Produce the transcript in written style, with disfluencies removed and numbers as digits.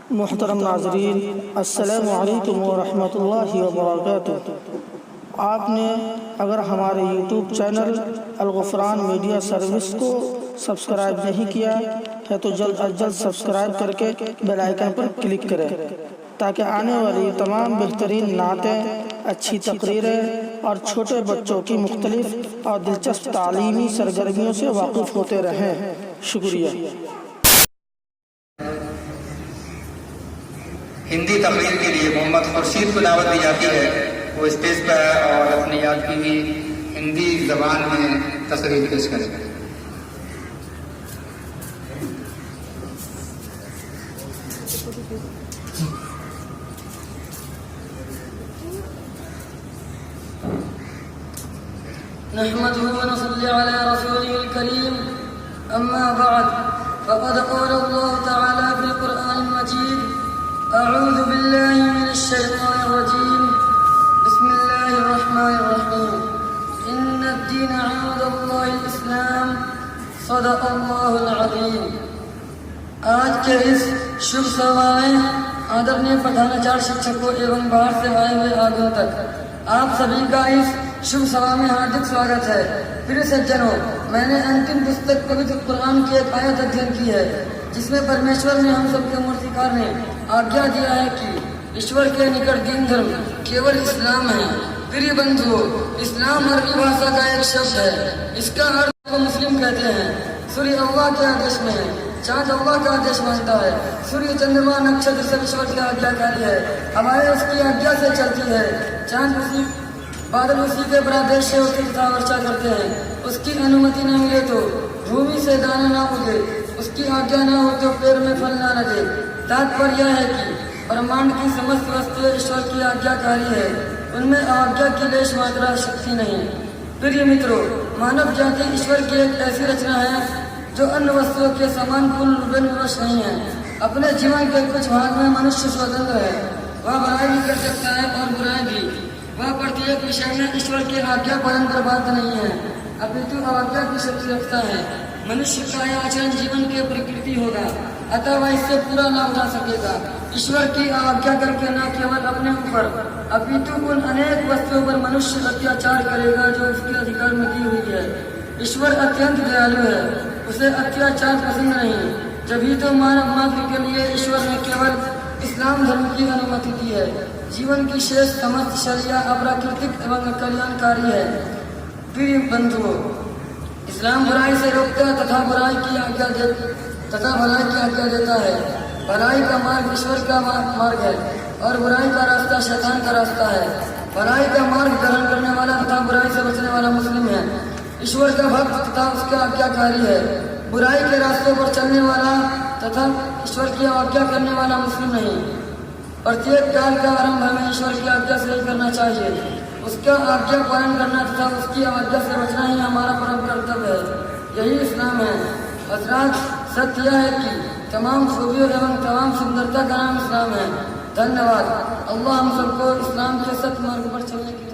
मोहतरम नाज़रीन, अस्सलामु अलैकुम व रहमतुल्लाहि व बरकातुहू। आपने अगर हमारे यूट्यूब चैनल अल-गुफ़रान मीडिया सर्विस को सब्सक्राइब नहीं किया है तो जल्द अज जल्द सब्सक्राइब करके बेल आइकन पर क्लिक करें ताकि आने वाली तमाम बेहतरीन नातें, अच्छी तकरीरें और छोटे बच्चों की मुख्तलिफ और दिलचस्प तालीमी सरगर्मियों से वाकिफ़ होते रहें। शुक्रिया। हिंदी तकरीर के लिए मोहम्मद खुर्शीद को दावत दी जाती है। वो स्टेज पर है और अपनी याद की हुई हिंदी जबान में तकरीर पेश करें। नहमदुहु व नसल्ली अला रसूलिल करीम, अम्मा बाद, फ़क़द क़ाल अल्लाहु तआला फ़िल क़ुरआनिल मजीद, अऊज़ु बिल्लाहि मिनश शैतानिर रजीम, बिस्मिल्लाहिर रहमानिर रहीम, इन्नद-दीन इंदल्लाहिल इस्लाम, सदक़ल्लाहुल अज़ीम। आज के इस शुभ सभा में आदरणीय प्रधानाचार्य शिक्षकों एवं बाहर से आए हुए आगंतुक, आप सभी का इस शुभ सभा में हार्दिक स्वागत है। प्रिय सज्जनों, मैंने अंतिम पुस्तक पवित्र कुरान की एक आयत अध्ययन की है जिसमें परमेश्वर ने हम सबके मूर्तिकार ने आज्ञा दिया है कि ईश्वर के निकट दीन धर्म केवल इस्लाम है। प्रिय बंधुओं, इस्लाम अरबी भाषा का एक शब्द है। इसका अर्थ को मुस्लिम कहते हैं। सूर्य अल्लाह के आदेश में है, चाँद अल्लाह का आदेश मानता है। सूर्य, चंद्रमा, नक्षत्र सब ईश्वर की आज्ञाकारी है। हवाएं उसकी आज्ञा से चलती है। चाँद उसी, बादल उसी के प्रदेश से होती तथा वर्षा करते हैं। उसकी अनुमति न मिले तो भूमि से दाना न उगे, उसकी आज्ञा न हो तो पेड़ में फल न लगे। तात्पर्य यह है कि ब्रह्मांड की समस्त वस्तुएं ईश्वर की आज्ञाकारी है, उनमें आज्ञा की लेश मात्रा शक्ति नहीं। प्रिय मित्रों, मानव जाति ईश्वर की एक ऐसी रचना है जो अन्य वस्तुओं के समान पूर्ण रूप में विवश नहीं है। अपने जीवन के कुछ भाग में मनुष्य स्वतंत्र है, वह भलाई भी कर सकता है और बुराई भी। वह प्रत्येक विषय में ईश्वर के आज्ञा पालन पर बाध्य नहीं है, अपितु आज्ञा की शक्ति रखता है। मनुष्य का यह आचरण जीवन के प्रकृति होगा, अतः वह इससे पूरा लाभ उठा सकेगा। ईश्वर की आज्ञा करके न केवल अपने ऊपर अपितु उन अनेक वस्तुओं पर मनुष्य अत्याचार करेगा जो उसके अधिकार में दी हुई है। ईश्वर अत्यंत दयालु है, उसे अत्याचार पसंद नहीं। जभी तो मानव मात्र के लिए ईश्वर ने केवल इस्लाम धर्म की अनुमति दी है। जीवन की शेष समस्त शरिया अप्राकृतिक एवं कल्याणकारी है। प्रिय बंधुओं, इस्लाम बुराई से रोकता है तथा भलाई की आज्ञा देता है। भलाई का मार्ग ईश्वर का मार्ग है और बुराई का रास्ता शैतान का रास्ता है। भलाई का मार्ग ग्रहण करने वाला तथा बुराई से बचने वाला मुस्लिम है, ईश्वर का भक्त तथा उसका आज्ञाकारी है। बुराई के रास्ते पर चलने वाला तथा ईश्वर की आज्ञा करने वाला मुस्लिम नहीं। प्रत्येक काल का आरंभ हमें ईश्वर की आज्ञा से ही करना चाहिए। उसका आज्ञा पालन करना तथा उसकी आज्ञा से बचना ही हमारा परम कर्तव्य है। यही इस्लाम है। हज़रात, सत्य यह है कि तमाम खूबियों एवं तमाम सुंदरता का नाम इस्लाम है। धन्यवाद। अल्लाह हम सबको इस्लाम के सत्य मार्ग पर चलने की